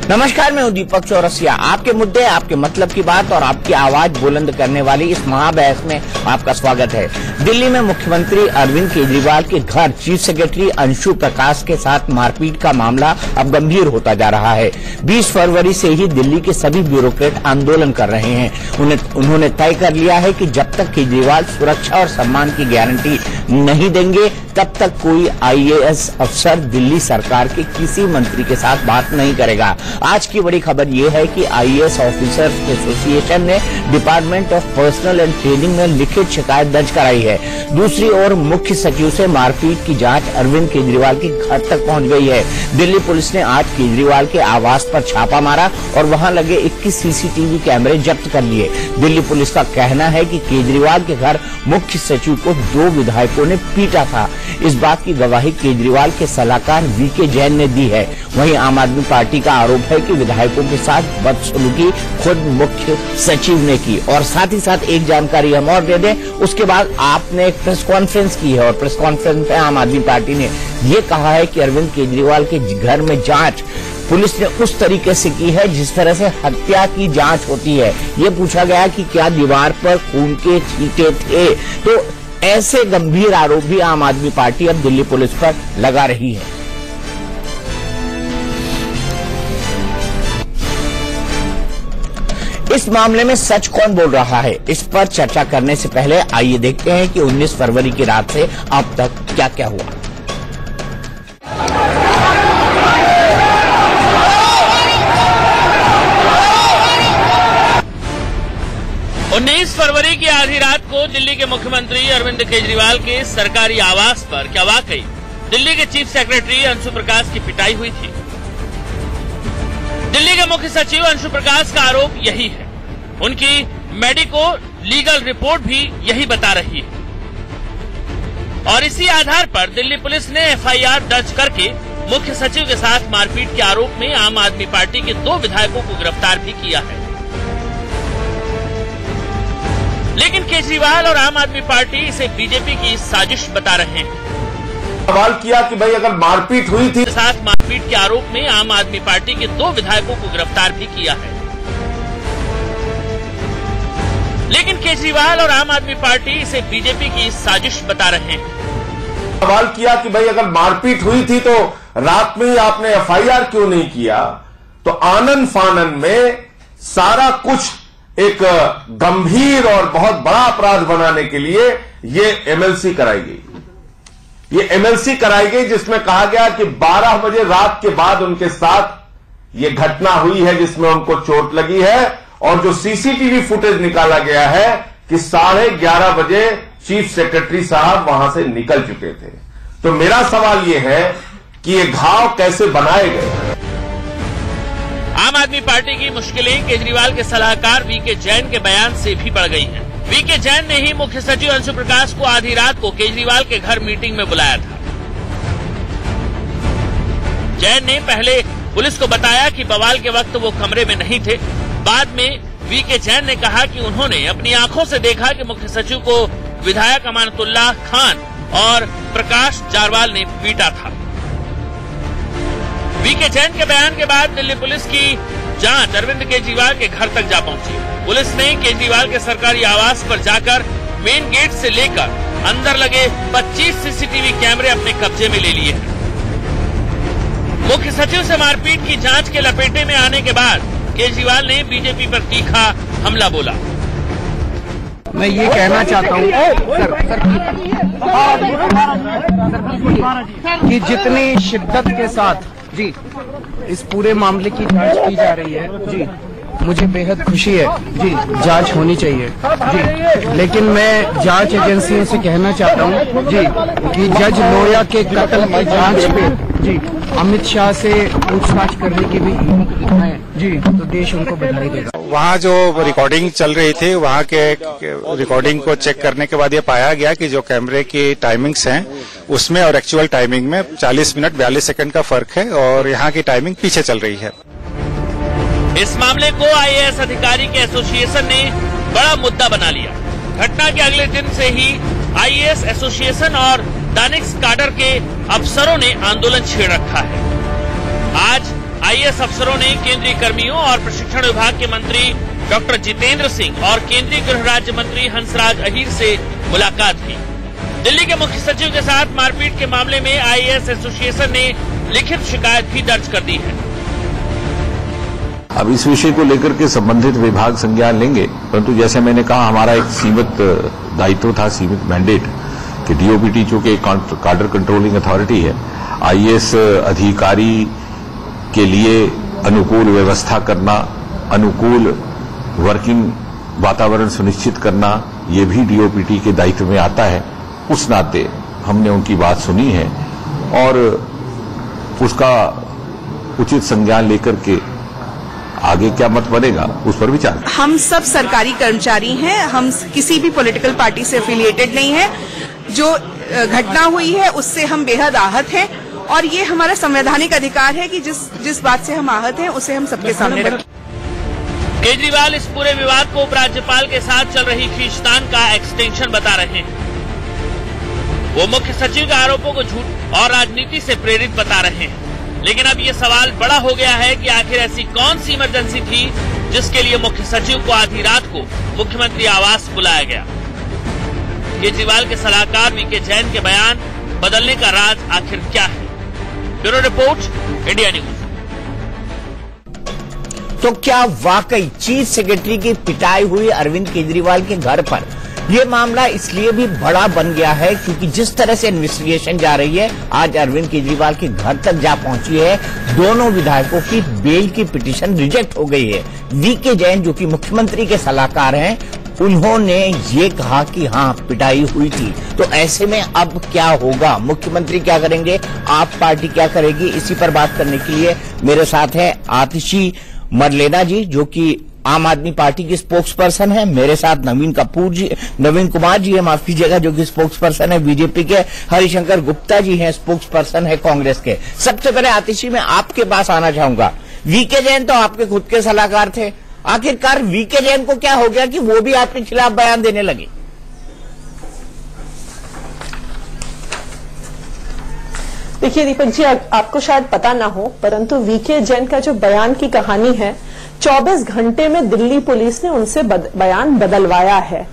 नमस्कार, मैं हूं दीपक चौरसिया। आपके मुद्दे, आपके मतलब की बात और आपकी आवाज बुलंद करने वाली इस महाबहस में आपका स्वागत है। दिल्ली में मुख्यमंत्री अरविंद केजरीवाल के घर चीफ सेक्रेटरी अंशु प्रकाश के साथ मारपीट का मामला अब गंभीर होता जा रहा है। 20 फरवरी से ही दिल्ली के सभी ब्यूरोक्रेट आंदोलन कर रहे हैं। उन्होंने तय कर लिया है कि जब तक केजरीवाल सुरक्षा और सम्मान की गारंटी नहीं देंगे, तब तक कोई IAS अफसर दिल्ली सरकार के किसी मंत्री के साथ बात नहीं करेगा। आज की बड़ी खबर यह है कि IAS ऑफिसर्स एसोसिएशन ने department of personal and training में लिखित शिकायत दर्ज कराई है। दूसरी ओर मुख्य सचिव से मारपीट की जांच अरविंद केजरीवाल के घर तक पहुंच गई है। दिल्ली पुलिस ने आज केजरीवाल के आवास पर छापा मारा और वहां लगे 21 CCTV कैमरे जब्त कर लिए। दिल्ली पुलिस का कहना है कि केजरीवाल के घर मुख्य सचिव को 2 विधायकों ने पीटा था। इस बात की गवाही केजरीवाल के सलाहकार VK जैन ने दी है। वहीं आम आदमी पार्टी का आरोप है कि विधायकों के साथ बदसलूकी खुद मुख्य सचिव ने की। और साथ ही साथ एक जानकारी हम और दे दें, उसके बाद आपने एक प्रेस कॉन्फ्रेंस की है और प्रेस कॉन्फ्रेंस में आम आदमी पार्टी ने ये कहा है कि अरविंद केजरीवाल के घर में जांच पुलिस ने उस तरीके से की है जिस तरह से हत्या की जांच होती है। ये पूछा गया कि क्या दीवार पर खून के छींटे थे। तो ऐसे गंभीर आरोप भी आम आदमी पार्टी अब दिल्ली पुलिस पर लगा रही है। इस मामले में सच कौन बोल रहा है, इस पर चर्चा करने से पहले आइए देखते हैं कि 19 फरवरी की रात से अब तक क्या क्या हुआ। 19 फरवरी की आधी रात को दिल्ली के मुख्यमंत्री अरविंद केजरीवाल के सरकारी आवास पर क्या वाकई दिल्ली के चीफ सेक्रेटरी अंशु प्रकाश की पिटाई हुई थी। दिल्ली के मुख्य सचिव अंशु प्रकाश का आरोप यही है। उनकी मेडिको लीगल रिपोर्ट भी यही बता रही है और इसी आधार पर दिल्ली पुलिस ने FIR दर्ज करके मुख्य सचिव के साथ मारपीट के आरोप में आम आदमी पार्टी के 2 विधायकों को गिरफ्तार भी किया है। लेकिन केजरीवाल और आम आदमी पार्टी इसे बीजेपी की साजिश बता रहे हैं। सवाल किया कि भाई अगर मारपीट हुई थी, साथ मारपीट के आरोप में आम आदमी पार्टी के 2 विधायकों को गिरफ्तार भी किया है। लेकिन केजरीवाल और आम आदमी पार्टी इसे बीजेपी की साजिश बता रहे हैं। सवाल किया कि भाई अगर मारपीट हुई थी तो रात में ही आपने FIR क्यों नहीं किया। तो आनन फानन में सारा कुछ एक गंभीर और बहुत बड़ा अपराध बनाने के लिए ये MLC कराई गई। ये MLC कराई गई जिसमें कहा गया कि 12 बजे रात के बाद उनके साथ ये घटना हुई है जिसमें उनको चोट लगी है। और जो CCTV फुटेज निकाला गया है कि 11:30 बजे चीफ सेक्रेटरी साहब वहां से निकल चुके थे। तो मेरा सवाल ये है कि ये घाव कैसे बनाए गए। आम आदमी पार्टी की मुश्किलें केजरीवाल के सलाहकार VK जैन के बयान से भी बढ़ गई हैं। VK जैन ने ही मुख्य सचिव अंशु प्रकाश को आधी रात को केजरीवाल के घर मीटिंग में बुलाया था। जैन ने पहले पुलिस को बताया कि बवाल के वक्त वो कमरे में नहीं थे। बाद में VK जैन ने कहा कि उन्होंने अपनी आंखों से देखा कि मुख्य सचिव को विधायक अमानतुल्लाह खान और प्रकाश जारवाल ने पीटा था। VK जैन के बयान के बाद दिल्ली पुलिस की जांच अरविंद केजरीवाल के घर तक जा पहुंची। पुलिस ने केजरीवाल के सरकारी आवास पर जाकर मेन गेट से लेकर अंदर लगे 25 CCTV कैमरे अपने कब्जे में ले लिए हैं। मुख्य सचिव से मारपीट की जांच के लपेटे में आने के बाद केजरीवाल ने बीजेपी पर तीखा हमला बोला। मैं ये कहना चाहता हूँ कि जितनी शिद्दत के साथ जी इस पूरे मामले की जांच की जा रही है जी, मुझे बेहद खुशी है जी। जांच होनी चाहिए जी, लेकिन मैं जांच एजेंसियों से कहना चाहता हूँ जी कि जज लोया के कत्ल की जांच पे जी अमित शाह से पूछताछ करने की भी हिम्मत दिखाएं जी, तो देश उनको बधाई देगा। वहाँ जो रिकॉर्डिंग चल रही थी, वहाँ के रिकॉर्डिंग को चेक करने के बाद ये पाया गया कि जो कैमरे की टाइमिंग्स हैं उसमें और एक्चुअल टाइमिंग में 40 मिनट 42 सेकंड का फर्क है और यहाँ की टाइमिंग पीछे चल रही है। इस मामले को IAS अधिकारी के एसोसिएशन ने बड़ा मुद्दा बना लिया। घटना के अगले दिन से ही IAS एसोसिएशन और दानिश काडर के अफसरों ने आंदोलन छेड़ रखा है। आज आईएएस अफसरों ने केंद्रीय कर्मियों और प्रशिक्षण विभाग के मंत्री डॉक्टर जितेंद्र सिंह और केंद्रीय गृह राज्य मंत्री हंसराज अहीर से मुलाकात की। दिल्ली के मुख्य सचिव के साथ मारपीट के मामले में आईएएस एसोसिएशन ने लिखित शिकायत भी दर्ज कर दी है। अब इस विषय को लेकर के संबंधित विभाग संज्ञान लेंगे, परंतु जैसे मैंने कहा हमारा एक सीमित दायित्व था, सीमित मैंडेट कि डीओपीटी चूंकि काडर कंट्रोलिंग अथॉरिटी है, आईएएस अधिकारी के लिए अनुकूल व्यवस्था करना, अनुकूल वर्किंग वातावरण सुनिश्चित करना, ये भी डीओपीटी के दायित्व में आता है। उस नाते हमने उनकी बात सुनी है और उसका उचित संज्ञान लेकर के आगे क्या मत बनेगा उस पर विचार। हम सब सरकारी कर्मचारी हैं, हम किसी भी पॉलिटिकल पार्टी से एफिलिएटेड नहीं है। जो घटना हुई है उससे हम बेहद आहत हैं और ये हमारा संवैधानिक अधिकार है कि जिस बात से हम आहत हैं उसे हम सबके सामने रखें। केजरीवाल इस पूरे विवाद को उपराज्यपाल के साथ चल रही खींचतान का एक्सटेंशन बता रहे हैं। वो मुख्य सचिव के आरोपों को झूठ और राजनीति से प्रेरित बता रहे हैं। लेकिन अब ये सवाल बड़ा हो गया है कि आखिर ऐसी कौन सी इमरजेंसी थी जिसके लिए मुख्य सचिव को आधी रात को मुख्यमंत्री आवास बुलाया गया। केजरीवाल के सलाहकार वीके जैन के बयान बदलने का राज आखिर क्या है? Bureau report, India news. तो क्या वाकई चीफ सेक्रेटरी की पिटाई हुई अरविंद केजरीवाल के घर पर? ये मामला इसलिए भी बड़ा बन गया है क्योंकि जिस तरह से इन्वेस्टिगेशन जा रही है, आज अरविंद केजरीवाल के घर तक जा पहुंची है। दोनों विधायकों की बेल की पिटीशन रिजेक्ट हो गई है। वीके जैन जो कि मुख्यमंत्री के सलाहकार हैं, उन्होंने ये कहा कि हाँ पिटाई हुई थी। तो ऐसे में अब क्या होगा? मुख्यमंत्री क्या करेंगे? आप पार्टी क्या करेगी? इसी पर बात करने के लिए मेरे साथ है आतिशी मरलेना जी जो कि आम आदमी पार्टी की स्पोक्स पर्सन है। मेरे साथ नवीन कुमार जी है, माफ कीजिएगा, जो कि स्पोक्स पर्सन है बीजेपी के। हरिशंकर गुप्ता जी हैं, स्पोक्स पर्सन है कांग्रेस के। सबसे पहले आतिशी मैं आपके पास आना चाहूंगा। वीके जैन तो आपके खुद के सलाहकार थे, आखिरकार वीके जैन को क्या हो गया कि वो भी आपके खिलाफ बयान देने लगे? देखिए दीपक जी, आपको शायद पता ना हो, परंतु वीके जैन का जो बयान की कहानी है, 24 घंटे में दिल्ली पुलिस ने उनसे बयान बदलवाया है।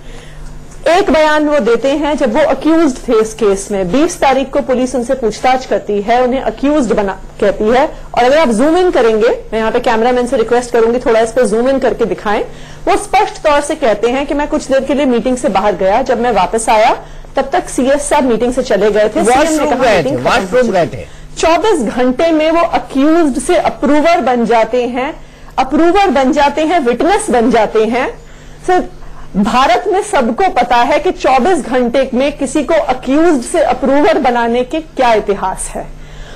एक बयान वो देते हैं जब वो अक्यूज्ड थे इस केस में। 20 तारीख को पुलिस उनसे पूछताछ करती है, उन्हें अक्यूज्ड कहती है। और अगर आप जूम इन करेंगे, मैं यहाँ पे कैमरामैन से रिक्वेस्ट करूंगी थोड़ा इस पर जूम इन करके दिखाएं। वो स्पष्ट तौर से कहते हैं कि मैं कुछ देर के लिए मीटिंग से बाहर गया, जब मैं वापस आया तब तक सीएस साहब मीटिंग से चले गए थे। 24 घंटे में वो अक्यूज्ड से अप्रूवर बन जाते हैं, विटनेस बन जाते हैं। सर, भारत में सबको पता है कि 24 घंटे में किसी को अक्यूज्ड से अप्रूवर बनाने के क्या इतिहास है।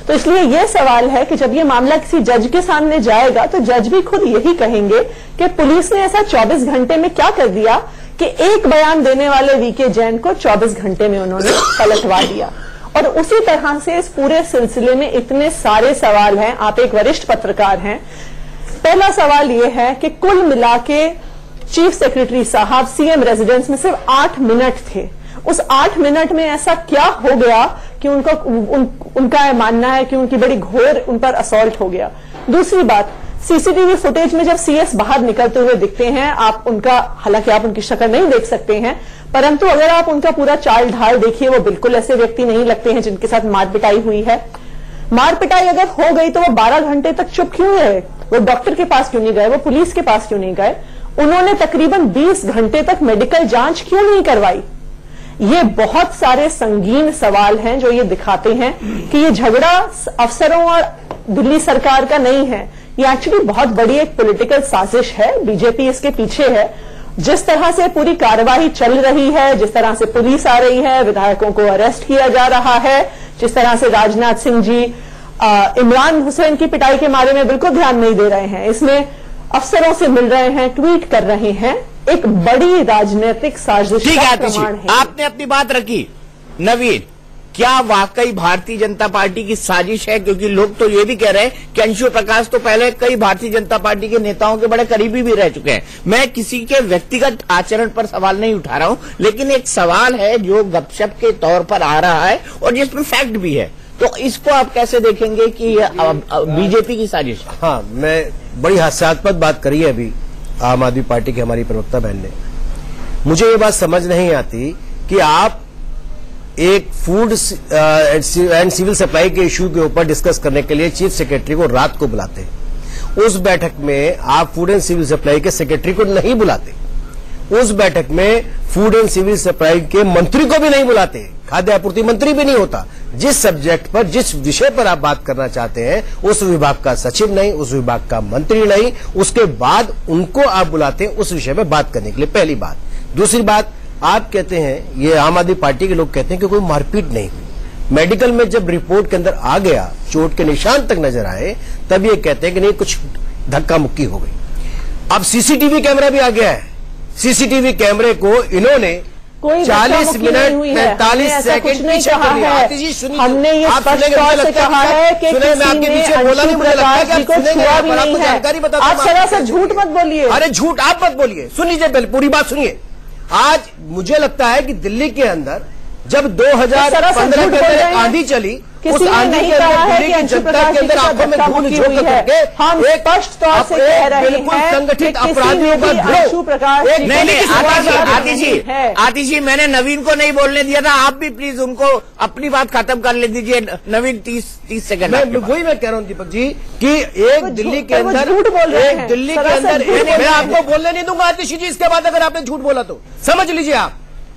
तो इसलिए यह सवाल है कि जब ये मामला किसी जज के सामने जाएगा तो जज भी खुद यही कहेंगे कि पुलिस ने ऐसा 24 घंटे में क्या कर दिया कि एक बयान देने वाले वीके जैन को 24 घंटे में उन्होंने पलटवा दिया। और उसी तरह से इस पूरे सिलसिले में इतने सारे सवाल हैं। आप एक वरिष्ठ पत्रकार हैं। पहला सवाल यह है कि कुल मिला के चीफ सेक्रेटरी साहब सीएम रेजिडेंस में सिर्फ 8 मिनट थे। उस 8 मिनट में ऐसा क्या हो गया कि उनका मानना है कि उनकी बड़ी घोर उन पर असॉल्ट हो गया। दूसरी बात, सीसीटीवी फुटेज में जब सीएस बाहर निकलते हुए दिखते हैं, आप उनका, हालांकि आप उनकी शक्ल नहीं देख सकते हैं, परंतु अगर आप उनका पूरा चाल ढाल देखिए, वो बिल्कुल ऐसे व्यक्ति नहीं लगते हैं जिनके साथ मार पिटाई हुई है। मार पिटाई अगर हो गई तो वो 12 घंटे तक चुप क्यों रहे? वो डॉक्टर के पास क्यों नहीं गए? वो पुलिस के पास क्यों नहीं गए? उन्होंने तकरीबन 20 घंटे तक मेडिकल जांच क्यों नहीं करवाई? ये बहुत सारे संगीन सवाल हैं जो ये दिखाते हैं कि ये झगड़ा अफसरों और दिल्ली सरकार का नहीं है। ये एक्चुअली बहुत बड़ी एक पॉलिटिकल साजिश है, बीजेपी इसके पीछे है। जिस तरह से पूरी कार्रवाई चल रही है, जिस तरह से पुलिस आ रही है, विधायकों को अरेस्ट किया जा रहा है, जिस तरह से राजनाथ सिंह जी इमरान हुसैन की पिटाई के बारे में बिल्कुल ध्यान नहीं दे रहे हैं, इसमें अफसरों से मिल रहे हैं, ट्वीट कर रहे हैं, एक बड़ी राजनीतिक साजिश का प्रमाण है। आपने अपनी बात रखी। नवीन, क्या वाकई भारतीय जनता पार्टी की साजिश है? क्योंकि लोग तो ये भी कह रहे हैं कि अंशु प्रकाश तो पहले कई भारतीय जनता पार्टी के नेताओं के बड़े करीबी भी रह चुके हैं। मैं किसी के व्यक्तिगत आचरण पर सवाल नहीं उठा रहा हूं, लेकिन एक सवाल है जो गपशप के तौर पर आ रहा है और जिसमें फैक्ट भी है। तो इसको आप कैसे देखेंगे कि बीजेपी की साजिश? हाँ, मैं बड़ी हास्यास्पद बात करी है अभी आम आदमी पार्टी की हमारी प्रवक्ता बहन ने। मुझे ये बात समझ नहीं आती कि आप एक फूड एंड सिविल सप्लाई के इश्यू के ऊपर डिस्कस करने के लिए चीफ सेक्रेटरी को रात को बुलाते हैं। उस बैठक में आप फूड एंड सिविल सप्लाई के सेक्रेटरी को नहीं बुलाते। उस बैठक में फूड एंड सिविल सप्लाई के मंत्री को भी नहीं बुलाते, खाद्य आपूर्ति मंत्री भी नहीं होता। जिस सब्जेक्ट पर, जिस विषय पर आप बात करना चाहते हैं, उस विभाग का सचिव नहीं, उस विभाग का मंत्री नहीं, उसके बाद उनको आप बुलाते हैं उस विषय में बात करने के लिए। पहली बात। दूसरी बात, आप कहते हैं, ये आम आदमी पार्टी के लोग कहते हैं कि कोई मारपीट नहीं हुई। मेडिकल में जब रिपोर्ट के अंदर आ गया, चोट के निशान तक नजर आए, तब ये कहते हैं कि नहीं, कुछ धक्का मुक्की हो गई। अब सीसीटीवी कैमरा भी आ गया है। सीसीटीवी कैमरे को इन्होंने 40 मिनट 45 सेकंड पीछे कर लिया। हमने ये स्पष्ट तौर से कहा है कि किसी ने अंशु प्रकाश जी को छुआ भी नहीं है। आप सरासर झूठ मत बोलिए। अरे झूठ आप मत बोलिए, सुन लीजिए, पहले पूरी बात सुनिए। आज मुझे लगता है कि दिल्ली के अंदर जब 2015 के अंदर आंधी चली, उस आंधी के अंदर दिल्ली की जनता के अंदर आंखों में धूल झोंक करके हम स्पष्ट तौर से कह रहे हैं संगठित अपराधियों का अंशु प्रकाश आतिश जी, मैंने नवीन को नहीं बोलने दिया था। आप भी प्लीज उनको अपनी बात खत्म कर ले दीजिए। नवीन 30 सेकंड। वही मैं कह रहा हूँ दीपक जी कि एक दिल्ली के अंदर, एक दिल्ली के अंदर, मैं आपको बोलने नहीं दूंगा आतिश जी इसके बाद, अगर आपने झूठ बोला तो समझ लीजिए।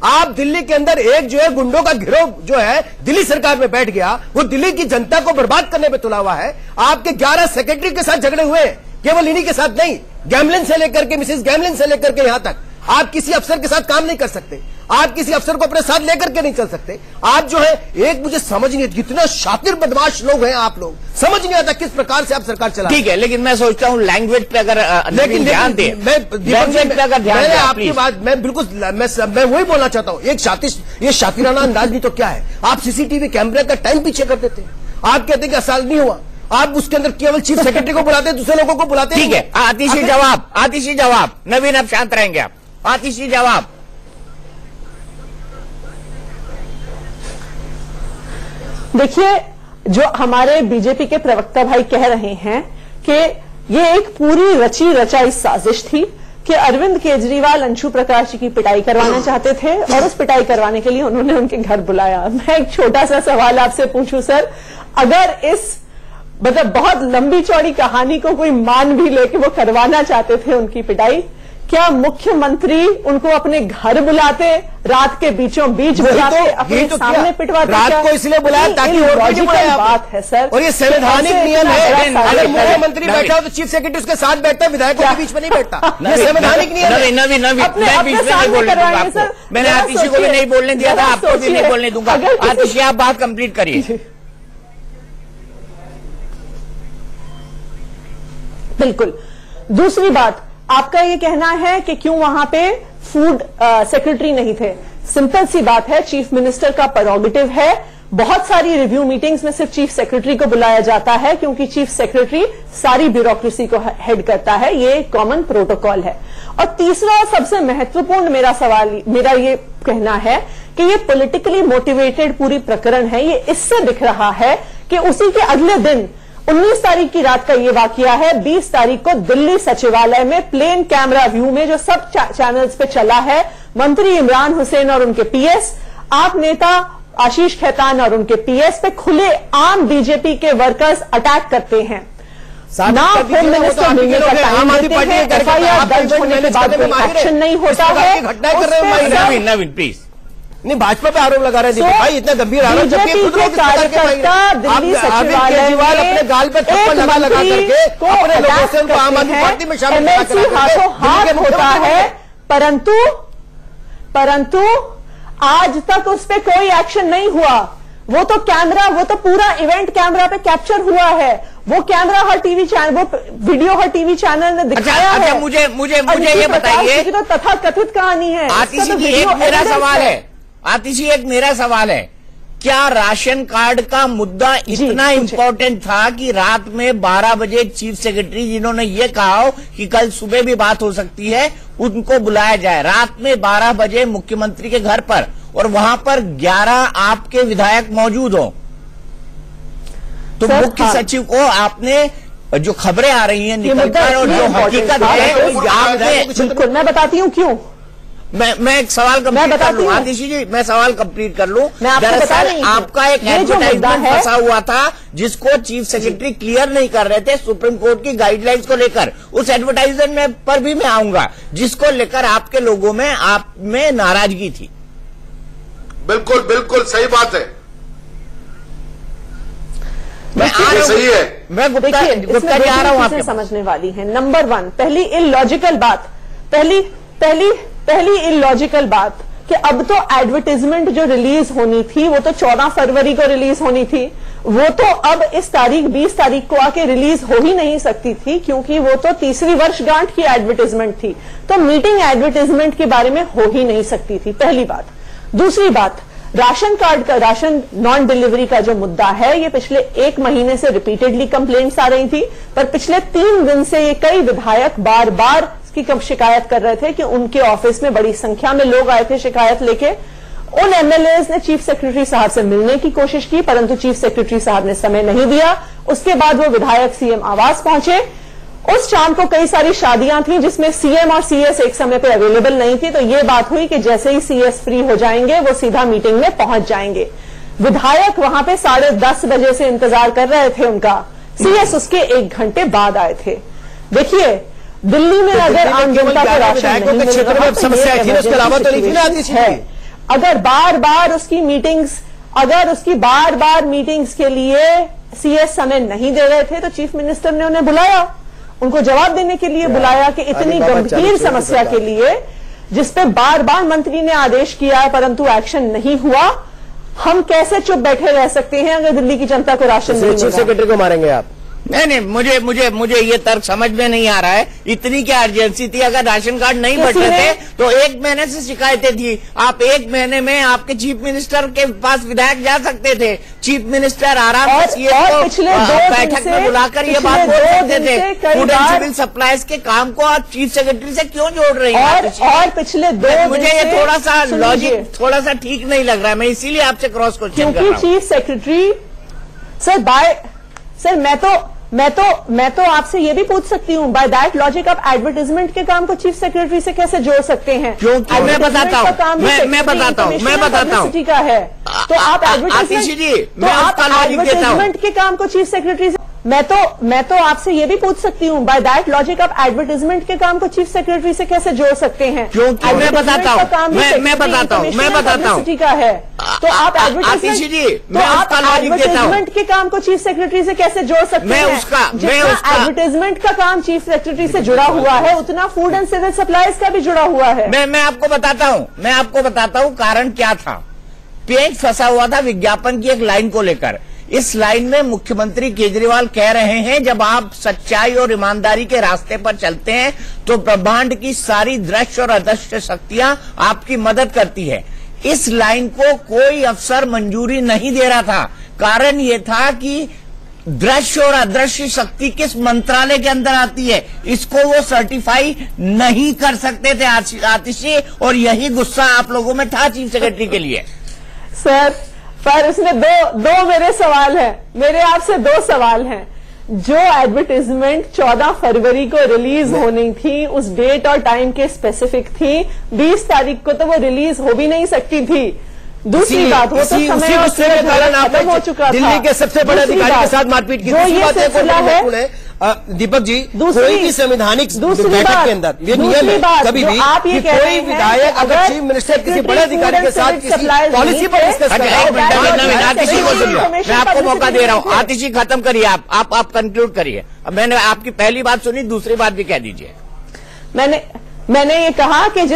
आप दिल्ली के अंदर एक जो है गुंडों का गिरोह जो है दिल्ली सरकार में बैठ गया, वो दिल्ली की जनता को बर्बाद करने में तुला हुआ है। आपके 11 सेक्रेटरी के साथ झगड़े हुए, केवल इन्हीं के साथ नहीं, गैमलिन से लेकर के, मिसेस गैमलिन से लेकर के यहां तक। आप किसी अफसर के साथ काम नहीं कर सकते, आप किसी अफसर को अपने साथ लेकर के नहीं चल सकते। आप जो है, एक मुझे समझ नहीं, कितना शातिर बदमाश लोग हैं आप लोग, समझ नहीं आता किस प्रकार से आप सरकार चला। ठीक है, लेकिन मैं सोचता हूं लैंग्वेज पे अगर ध्यान दें, लैंग्वेज पे अगर ध्यान दें आपकी बात, मैं बिल्कुल मैं वही बोलना चाहता हूं। एक ये शातिराना अंदाज नहीं तो क्या है। आप सीसीटीवी कैमरे का टाइम पीछे कर देते हैं। आप कहते हैं कि असाल नहीं हुआ, आप उसके अंदर केवल चीफ सेक्रेटरी को बुलाते हैं, दूसरे लोगों को बुलाते हैं। ठीक है, आतिशी जवाब, आतिशी जवाब। नवीन अब शांत रहेंगे आप। आतिशी जवाब। देखिए, जो हमारे बीजेपी के प्रवक्ता भाई कह रहे हैं कि ये एक पूरी रची रचाई साजिश थी कि अरविंद केजरीवाल अंशु प्रकाश जी की पिटाई करवाना चाहते थे और उस पिटाई करवाने के लिए उन्होंने उनके घर बुलाया। मैं एक छोटा सा सवाल आपसे पूछूं सर, अगर इस मतलब बहुत लंबी चौड़ी कहानी को कोई मान भी ले कि वो करवाना चाहते थे उनकी पिटाई, क्या मुख्यमंत्री उनको अपने घर बुलाते, रात के बीचों बीच बुलाते, अपने सामने पिटवाते? रात को इसलिए बुलाया ताकि लॉजिकल बात है सर, और ये संवैधानिक नियम है। अगर मुख्यमंत्री बैठा हो तो चीफ सेक्रेटरी उसके साथ बैठता है, विधायकों के बीच में नहीं बैठता। ये संवैधानिक नियम है। नवीन मैं बीच में नहीं बोलने दूंगा आपको। मैंने आतिशी को भी नहीं बोलने दिया था, आपको भी नहीं बोलने दूंगा। आतिशी आप बात कंप्लीट करिए। बिल्कुल। दूसरी बात, आपका ये कहना है कि क्यों वहां पे फूड सेक्रेटरी नहीं थे। सिंपल सी बात है, चीफ मिनिस्टर का प्रेरोगेटिव है। बहुत सारी रिव्यू मीटिंग्स में सिर्फ चीफ सेक्रेटरी को बुलाया जाता है क्योंकि चीफ सेक्रेटरी सारी ब्यूरोक्रेसी को हेड करता है, ये कॉमन प्रोटोकॉल है। और तीसरा और सबसे महत्वपूर्ण मेरा ये कहना है कि ये पॉलिटिकली मोटिवेटेड पूरी प्रकरण है। ये इससे दिख रहा है कि उसी के अगले दिन 19 तारीख की रात का ये वाकया है। 20 तारीख को दिल्ली सचिवालय में प्लेन कैमरा व्यू में जो सब चैनल्स पे चला है, मंत्री इमरान हुसैन और उनके पीएस, आप नेता आशीष खेतान और उनके पीएस पे खुले आम बीजेपी के वर्कर्स अटैक करते हैं। ना होम मिनिस्टर मिलने का टाइम देते हैं, एफआईआर दर्ज होने के बाद कोई एक्शन नहीं होता है। नवीन प्लीज। नहीं, भाजपा पे आरोप लगा रहे हैं भाई, इतना गंभीर आरोप। बीजेपी के कार्यकर्ता दिल्ली सचिवालय में अपने गाल पे थप्पड़ लगा करके अपने लोगों से उनको आम आदमी पार्टी में शामिल हाथों हाथ होता है, परंतु आज तक उस पर कोई एक्शन नहीं हुआ। वो तो पूरा इवेंट कैमरा पे कैप्चर हुआ है। वो कैमरा हर टीवी चैनल, वो वीडियो हर टीवी चैनल ने दिखाया है। मुझे ये बताइए, तो तथाकथित कहानी है। आतिशी एक मेरा सवाल है, क्या राशन कार्ड का मुद्दा इतना इंपॉर्टेंट था कि रात में 12 बजे चीफ सेक्रेटरी, जिन्होंने ये कहा हो कि कल सुबह भी बात हो सकती है, उनको बुलाया जाए रात में 12 बजे मुख्यमंत्री के घर पर, और वहां पर 11 आपके विधायक मौजूद हो? तो मुख्य सचिव को आपने जो खबरें आ रही हैं निकलकर और जो हकीकत है, बिल्कुल मैं बताती हूँ क्यों। मैं एक सवाल कंप्लीट कर लूं आतिशी जी, मैं सवाल कंप्लीट कर लूं। दरअसल आपका एक एडवर्टाइजमेंट फंसा हुआ था जिसको चीफ सेक्रेटरी क्लियर नहीं कर रहे थे सुप्रीम कोर्ट की गाइडलाइंस को लेकर। उस एडवर्टाइजमेंट पर भी मैं आऊंगा जिसको लेकर आपके लोगों में आप में नाराजगी थी। बिल्कुल बिल्कुल सही बात है, मैं आ रहा हूं, मैं गुप्ता जी आ रहा हूं आपसे समझने वाली है। नंबर 1, पहली इलॉजिकल बात, पहली इलॉजिकल बात कि अब तो एडवर्टाइजमेंट जो रिलीज होनी थी वो तो 14 फरवरी को रिलीज होनी थी, वो तो अब इस तारीख 20 तारीख को आके रिलीज हो ही नहीं सकती थी क्योंकि वो तो तीसरी वर्षगांठ की एडवर्टाइजमेंट थी, तो मीटिंग एडवर्टाइजमेंट के बारे में हो ही नहीं सकती थी, पहली बात। दूसरी बात, राशन कार्ड का, राशन नॉन डिलीवरी का जो मुद्दा है, ये पिछले 1 महीने से रिपीटेडली कंप्लेंट्स आ रही थी, पर पिछले 3 दिन से ये कई विधायक बार बार की शिकायत कर रहे थे कि उनके ऑफिस में बड़ी संख्या में लोग आए थे शिकायत लेके। उन एमएलएज ने चीफ सेक्रेटरी साहब से मिलने की कोशिश की परंतु चीफ सेक्रेटरी साहब ने समय नहीं दिया। उसके बाद वो विधायक सीएम आवास पहुंचे। उस शाम को कई सारी शादियां थी जिसमें सीएम और सीएस एक समय पे अवेलेबल नहीं थी, तो ये बात हुई कि जैसे ही सीएस फ्री हो जाएंगे वो सीधा मीटिंग में पहुंच जाएंगे। विधायक वहां पे 10:30 बजे से इंतजार कर रहे थे उनका, सीएस उसके 1 घंटे बाद आए थे। देखिए दिल्ली में अगर आम जनता को राशन नहीं मिल रहा तो समस्या थी, उसके अलावा तो नहीं है। अगर बार बार उसकी बार बार मीटिंग्स के लिए सीएस समय नहीं दे रहे थे तो चीफ मिनिस्टर ने उन्हें बुलाया, उनको जवाब देने के लिए बुलाया कि इतनी गंभीर समस्या के लिए जिसपे बार बार मंत्री ने आदेश किया है परंतु एक्शन नहीं हुआ, हम कैसे चुप बैठे रह सकते हैं अगर दिल्ली की जनता को राशन नहीं मिल रहा। चीफ सेक्रेटरी को मारेंगे आप? नहीं, मुझे ये तर्क समझ में नहीं आ रहा है। इतनी क्या अर्जेंसी थी? अगर राशन कार्ड नहीं बंटते थे तो 1 महीने से शिकायतें थी। आप 1 महीने में आपके चीफ मिनिस्टर के पास विधायक जा सकते थे, चीफ मिनिस्टर आराम से बैठक में बुलाकर ये बात बोल सकते थे। फूड एंड सिविल सप्लाईज के काम को आप चीफ सेक्रेटरी से क्यों जोड़ रही हैं? और पिछले 2 मुझे ये थोड़ा सा लॉजिक थोड़ा सा ठीक नहीं लग रहा है, मैं इसीलिए आपसे क्रॉस क्वेश्चन कर रहा हूं। चीफ सेक्रेटरी सर मैं तो आपसे ये भी पूछ सकती हूँ, बाय दैट लॉजिक आप एडवर्टाइजमेंट के काम को चीफ सेक्रेटरी से कैसे जोड़ सकते हैं? क्योंकि मैं बताता हूँ का है तो आप एडवर्टाइजमेंट के काम को चीफ सेक्रेटरी से मैं तो आपसे ये भी पूछ सकती हूँ, बाय दैट लॉजिक आप एडवर्टाइजमेंट के काम को चीफ सेक्रेटरी से कैसे जोड़ सकते हैं? क्योंकि मैं बताता हूँ का है तो आप एडवर्टाइजमेंट के काम को चीफ सेक्रेटरी से कैसे जोड़ सकते हैं? एडवर्टाइजमेंट का काम चीफ सेक्रेटरी से जुड़ा हुआ है उतना फूड एंड सिविल सप्लाईज का भी जुड़ा हुआ है। मैं आपको बताता हूँ कारण क्या था। पेच फंसा हुआ था विज्ञापन की एक लाइन को लेकर। इस लाइन में मुख्यमंत्री केजरीवाल कह रहे हैं जब आप सच्चाई और ईमानदारी के रास्ते पर चलते हैं तो ब्रह्मांड की सारी दृश्य और अदृश्य शक्तियां आपकी मदद करती है। इस लाइन को कोई अफसर मंजूरी नहीं दे रहा था। कारण ये था कि दृश्य और अदृश्य शक्ति किस मंत्रालय के अंदर आती है इसको वो सर्टिफाई नहीं कर सकते थे आतिशी, और यही गुस्सा आप लोगों में था चीफ सेक्रेटरी के लिए। सर पर उसमें दो मेरे सवाल हैं, मेरे आपसे 2 सवाल हैं। जो एडवर्टाइजमेंट 14 फरवरी को रिलीज होनी थी उस डेट और टाइम के स्पेसिफिक थी, 20 तारीख को तो वो रिलीज हो भी नहीं सकती थी। दूसरी बात वो तो समय और खत्म हो चुका था। दिल्ली के सबसे बड़े अधिकारी के साथ मारपीट की दीपक जी, कोई भी संवैधानिक बैठक के अंदर ये नियम है कभी भी कि कोई विधायक अगर चीफ मिनिस्टर किसी बड़े अधिकारी के साथ किसी पॉलिसी पर डिस्कस कर रहा है। मैं आपको मौका दे रहा हूँ, आतिशी खत्म करिए, आप कंक्लूड करिए। अब मैंने आपकी पहली बात सुनी, दूसरी बात भी कह दीजिए। मैंने ये कहा कि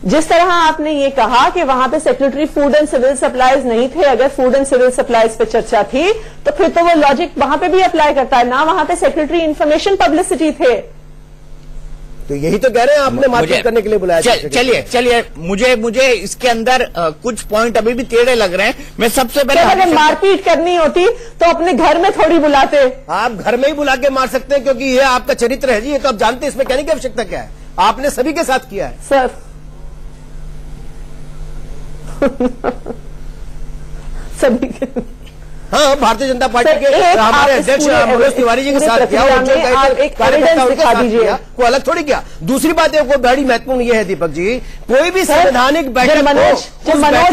जिस तरह आपने ये कहा कि वहां पे secretary food and civil supplies नहीं थे, अगर फूड एंड सिविल सप्लाईज पे चर्चा थी तो फिर तो वो लॉजिक वहां पे भी अप्लाई करता है ना, वहां पे सेक्रेटरी इंफॉर्मेशन पब्लिसिटी थे। तो यही तो कह रहे हैं आपने मारपीट करने के लिए बुलाया। चलिए मुझे इसके अंदर कुछ पॉइंट अभी भी टेढ़े लग रहे हैं। मैं सबसे पहले अगर मारपीट करनी होती तो अपने घर में थोड़ी बुलाते। आप घर में ही बुला के मार सकते हैं क्योंकि ये आपका चरित्र है जी, ये तो आप जानते हैं, इसमें कहने की आवश्यकता क्या है? आपने सभी के साथ किया है सर। सभी के हाँ, भारतीय जनता पार्टी के हमारे अध्यक्ष मनोज तिवारी जी के साथ किया, को अलग थोड़ी किया। दूसरी बात है, बड़ी महत्वपूर्ण ये है दीपक जी, कोई भी संवैधानिक बैठक, मनोज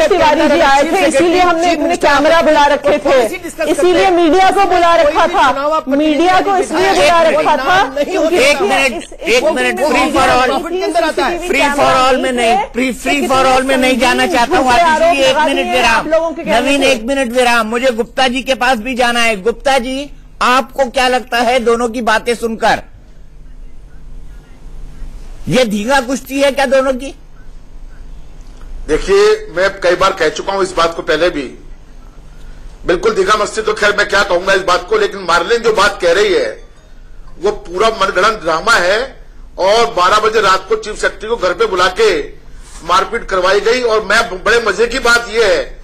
तिवारी जी आए थे इसीलिए हमने कैमरा बुला रखे थे, इसीलिए मीडिया को बुला रखा था, मीडिया को इसलिए बुला रखा था। एक मिनट, फ्री फॉर ऑल में नहीं, फ्री फॉर ऑल में नहीं जाना चाहता हूँ। एक मिनट विराम, नवीन, एक मिनट विराम, मुझे गुप्ता जी के पास भी जाना है। गुप्ता जी, आपको क्या लगता है दोनों की बातें सुनकर, ये धींगा कुश्ती है क्या दोनों की? देखिए, मैं कई बार कह चुका हूं इस बात को पहले भी, बिल्कुल धींगा मस्ती तो खैर मैं क्या कहूंगा इस बात को, लेकिन मार्लिन जो बात कह रही है वो पूरा मनगढ़ंत ड्रामा है। और 12 बजे रात को चीफ सेक्रेटरी को घर पे बुला के मारपीट करवाई गई। और मैं बड़े मजे की बात यह है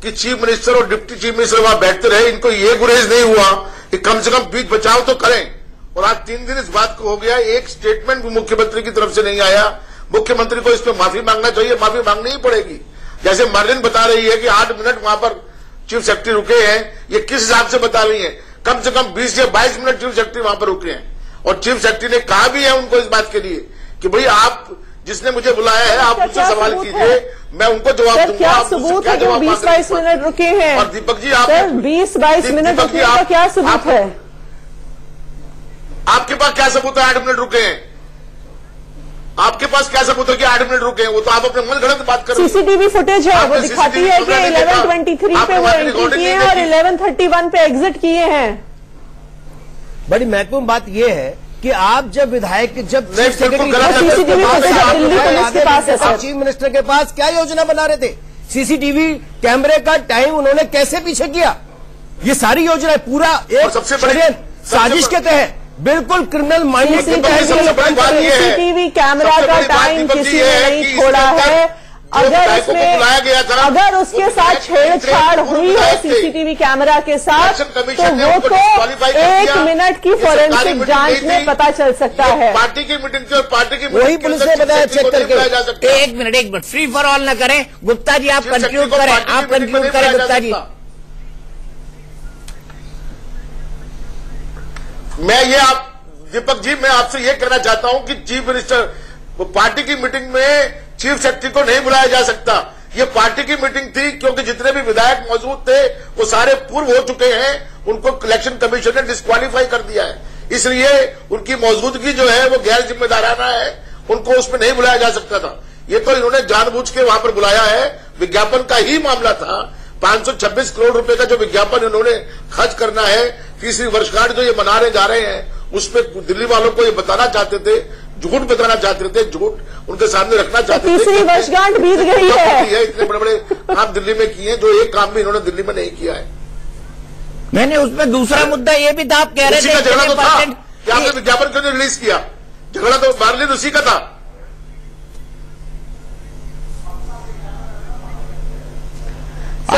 कि चीफ मिनिस्टर और डिप्टी चीफ मिनिस्टर वहां बैठते रहे, इनको ये गुरेज नहीं हुआ कि कम से कम बीच बचाव तो करें। और आज 3 दिन इस बात को हो गया, एक स्टेटमेंट भी मुख्यमंत्री की तरफ से नहीं आया। मुख्यमंत्री को इस पर माफी मांगना चाहिए, माफी मांगनी ही पड़ेगी। जैसे मार्लिन बता रही है कि 8 मिनट वहां पर चीफ सेक्रेटरी रुके हैं, ये किस हिसाब से बता रही है? कम से कम 20 या 22 मिनट चीफ सेक्रेटरी वहां पर रुके हैं। और चीफ सेक्रेटरी ने कहा भी है उनको इस बात के लिए कि भाई आप जिसने मुझे बुलाया है आप मुझसे सवाल कीजिए, मैं उनको जवाब दूंगा। क्या सबूत है कि 20-22 मिनट रुके हैं? और दीपक जी, आप 20-22 मिनट रुकने का क्या सबूत है? आपके पास क्या सबूत है 8 मिनट रुके हैं? आपके पास क्या सबूत है कि 8 मिनट रुके हैं? वो तो आप अपने मन गलत बात कर रहे हैं। सीसीटीवी फुटेज है, वो दिखाती है कि 11:23 पे वो एंट्री किए हैं और 11:31 पे एग्जिट किए हैं। बड़ी महत्वपूर्ण बात यह है कि आप जब विधायक, जब सीसीटीवी फुटेज दिल्ली पुलिस के पास है सर, चीफ मिनिस्टर के पास क्या योजना बना रहे थे? सीसीटीवी कैमरे का टाइम उन्होंने कैसे पीछे किया? ये सारी योजना पूरा एक सबसे बड़ी साजिश के तहत, बिल्कुल क्रिमिनल माइंड। सीसीटीवी कैमरा का टाइम किसी ने नहीं छोड़ा है। अगर उसके साथ छेड़छाड़ हुई है सीसीटीवी कैमरा के साथ, तो वो तो 1 मिनट की फोरेंसिक जांच में पता चल सकता है। पार्टी की मीटिंग थी और पार्टी की वही पुलिस ने बताया चेक करके। एक मिनट, फ्री फॉर ऑल न करें। गुप्ता जी आप कंक्लूड करें, आप कंक्लूड करें गुप्ता जी। दीपक जी, मैं आपसे ये कहना चाहता हूं कि चीफ मिनिस्टर पार्टी की मीटिंग में चीफ सेक्रेटरी को नहीं बुलाया जा सकता। ये पार्टी की मीटिंग थी, क्योंकि जितने भी विधायक मौजूद थे वो सारे पूर्व हो चुके हैं, उनको इलेक्शन कमीशन ने डिस्क्वालीफाई कर दिया है, इसलिए उनकी मौजूदगी जो है वो गैर जिम्मेदाराना है, उनको उसमें नहीं बुलाया जा सकता था। ये तो इन्होंने जानबूझ के वहां पर बुलाया है, विज्ञापन का ही मामला था। 526 करोड़ रुपए का जो विज्ञापन इन्होंने खर्च करना है, तीसरी वर्षगांठ जो ये मनाने जा रहे हैं, उसमें दिल्ली वालों को ये बताना चाहते थे, झूठ बताना चाहते थे, झूठ उनके सामने रखना चाहते थे। तीसरी वर्षगांठ बीत गई है। इतने बड़े बड़े काम दिल्ली में किए, जो एक काम भी इन्होंने दिल्ली में नहीं किया है। मैंने उसमें दूसरा मुद्दा ये भी था, आप कह रहे थे झगड़ा तो था कि आपने विज्ञापन क्यों नहीं रिलीज किया? झगड़ा तो मार्लिन उसी का था।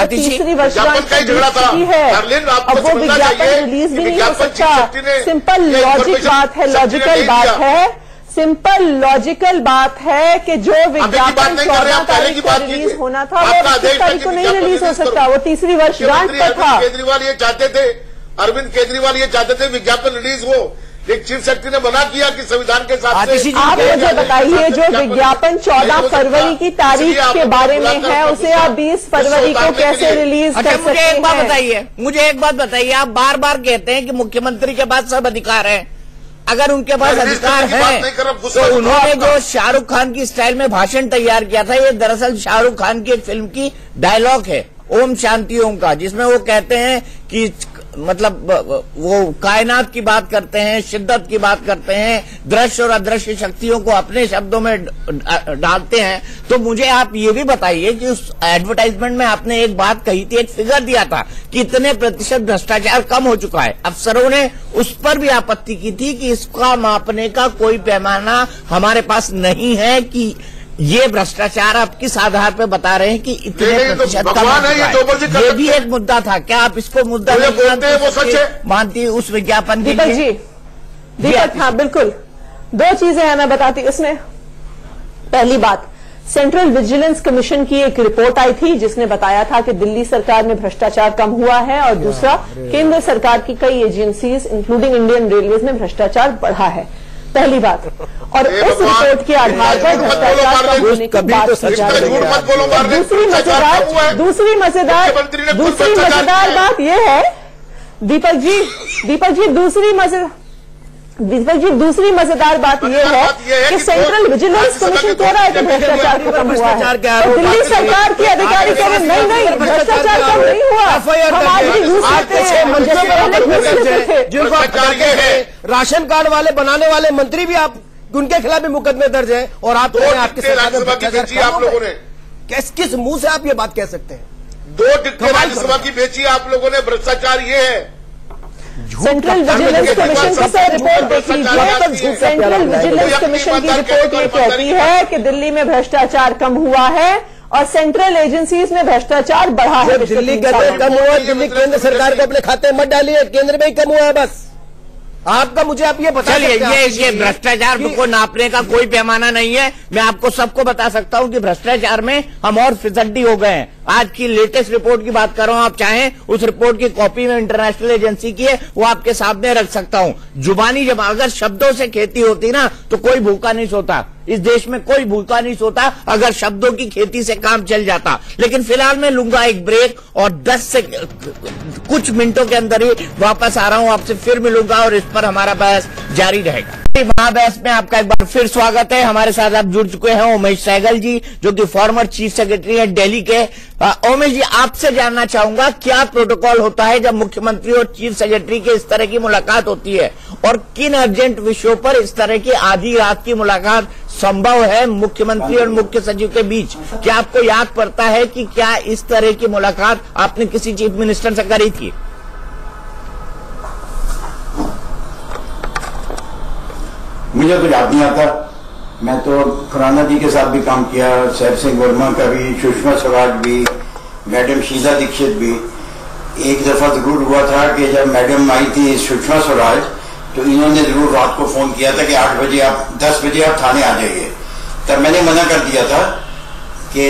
तीसरी वर्षगांठ का झगड़ा था। अब वो विज्ञापन रिलीज भी नहीं हो सकता। सिंपल लॉजिक बात है, लॉजिकल बात है, सिंपल लॉजिकल बात है कि जो विज्ञापन 14 तारीख को रिलीज होना था वो 25 तारीख को नहीं रिलीज हो सकता, वो तीसरी वर्षगांठ पर था। केजरीवाल ये चाहते थे, अरविंद केजरीवाल ये चाहते थे विज्ञापन रिलीज हो, एक चीफ सेक्रेटरी ने मना किया कि संविधान के साथ। आप मुझे बताइए, जो विज्ञापन 14 फरवरी की तारीख के बारे में है, उसे आप 20 फरवरी को कैसे रिलीज कर सकते हैं? मुझे एक बात बताइए, आप बार बार कहते हैं कि मुख्यमंत्री के पास सब अधिकार है। अगर उनके पास अधिकार है तो उन्होंने जो शाहरुख खान की स्टाइल में भाषण तैयार किया था, ये दरअसल शाहरुख खान की एक फिल्म की डायलॉग है, ओम शांति ओम का, जिसमें वो कहते हैं कि मतलब वो कायनात की बात करते हैं, शिद्दत की बात करते हैं, दृश्य और अदृश्य शक्तियों को अपने शब्दों में डालते हैं। तो मुझे आप ये भी बताइए कि उस एडवर्टाइजमेंट में आपने एक बात कही थी, एक फिगर दिया था कि इतने प्रतिशत भ्रष्टाचार कम हो चुका है। अफसरों ने उस पर भी आपत्ति की थी कि इसका मापने का कोई पैमाना हमारे पास नहीं है कि ये भ्रष्टाचार आप किस आधार पर बता रहे हैं कि इतने प्रतिशत कम हो चुका है। ये भी एक मुद्दा था, क्या आप इसको मुद्दा मानती है उस विज्ञापन के लिए? जी दीपक, हाँ बिल्कुल, 2 चीजें हैं मैं बताती हूँ इसमें। पहली बात, सेंट्रल विजिलेंस कमीशन की एक रिपोर्ट आई थी जिसने बताया था कि दिल्ली सरकार में भ्रष्टाचार कम हुआ है और दूसरा केंद्र सरकार की कई एजेंसीज इंक्लूडिंग इंडियन रेलवेज में भ्रष्टाचार बढ़ा है। पहली बात, और उस रिपोर्ट के आधार पर भ्रष्टाचार कम होने की बात की जा रही है। दूसरी मजेदार बात यह है दीपक जी दूसरी मजेदार बात यह है कि सेंट्रल विजिलेंस कमीशन कह रहा है कि भ्रष्टाचार खत्म हुआ है, तो दिल्ली सरकार के अधिकारी कह रहे नहीं भ्रष्टाचार कम नहीं हुआ, हम आज भी घूस लेते हैं। जिनको राशन कार्ड वाले बनाने वाले मंत्री भी आप उनके खिलाफ भी मुकदमे दर्ज है और आप आपके किस मुंह से आप ये बात कह सकते हैं? 2 टिकटें राज्यसभा की बेची आप लोगों ने, भ्रष्टाचार ये है। सेंट्रल विजिलेंस कमीशन की सर रिपोर्ट देख लीजिए। सेंट्रल विजिलेंस कमीशन की रिपोर्ट ये कहती है कि दिल्ली में भ्रष्टाचार कम हुआ है और सेंट्रल एजेंसीज में भ्रष्टाचार बढ़ा है। दिल्ली के अंदर कम हुआ, दिल्ली केंद्र सरकार को अपने खाते में मत डालिए, केंद्र में ही कम हुआ है बस। आपका मुझे आप ये बता ये भ्रष्टाचार को नापने का कोई पैमाना नहीं है। मैं आपको सबको बता सकता हूं कि भ्रष्टाचार में हम और फिसड्डी हो गए हैं। आज की लेटेस्ट रिपोर्ट की बात कर रहा हूं, आप चाहें उस रिपोर्ट की कॉपी में इंटरनेशनल एजेंसी की है वो आपके सामने रख सकता हूं। जुबानी जब अगर शब्दों से खेती होती ना तो कोई भूखा नहीं सोता, इस देश में कोई भूखा नहीं सोता अगर शब्दों की खेती से काम चल जाता। लेकिन फिलहाल मैं लूंगा एक ब्रेक और 10 से कुछ मिनटों के अंदर ही वापस आ रहा हूं, आपसे फिर मिलूंगा और इस पर हमारा बहस जारी रहेगा। महाबहस में आपका एक बार फिर स्वागत है। हमारे साथ आप जुड़ चुके हैं उमेश सहगल जी, जो कि फॉर्मर चीफ सेक्रेटरी है दिल्ली के। उमेश जी, आपसे जानना चाहूंगा क्या प्रोटोकॉल होता है जब मुख्यमंत्री और चीफ सेक्रेटरी की इस तरह की मुलाकात होती है, और किन अर्जेंट विषयों पर इस तरह की आधी रात की मुलाकात संभव है मुख्यमंत्री और मुख्य सचिव के बीच? क्या आपको याद पड़ता है कि क्या इस तरह की मुलाकात आपने किसी चीफ मिनिस्टर से करी थी? मुझे तो याद नहीं आता। मैं तो खुराना जी के साथ भी काम किया, सैफ सिंह वर्मा का भी, सुषमा स्वराज भी, मैडम शीला दीक्षित भी। एक दफा जरूर हुआ था कि जब मैडम आई थी सुषमा स्वराज तो इन्होंने जरूर रात को फोन किया था कि 10 बजे आप थाने आ जाइए। तब मैंने मना कर दिया था कि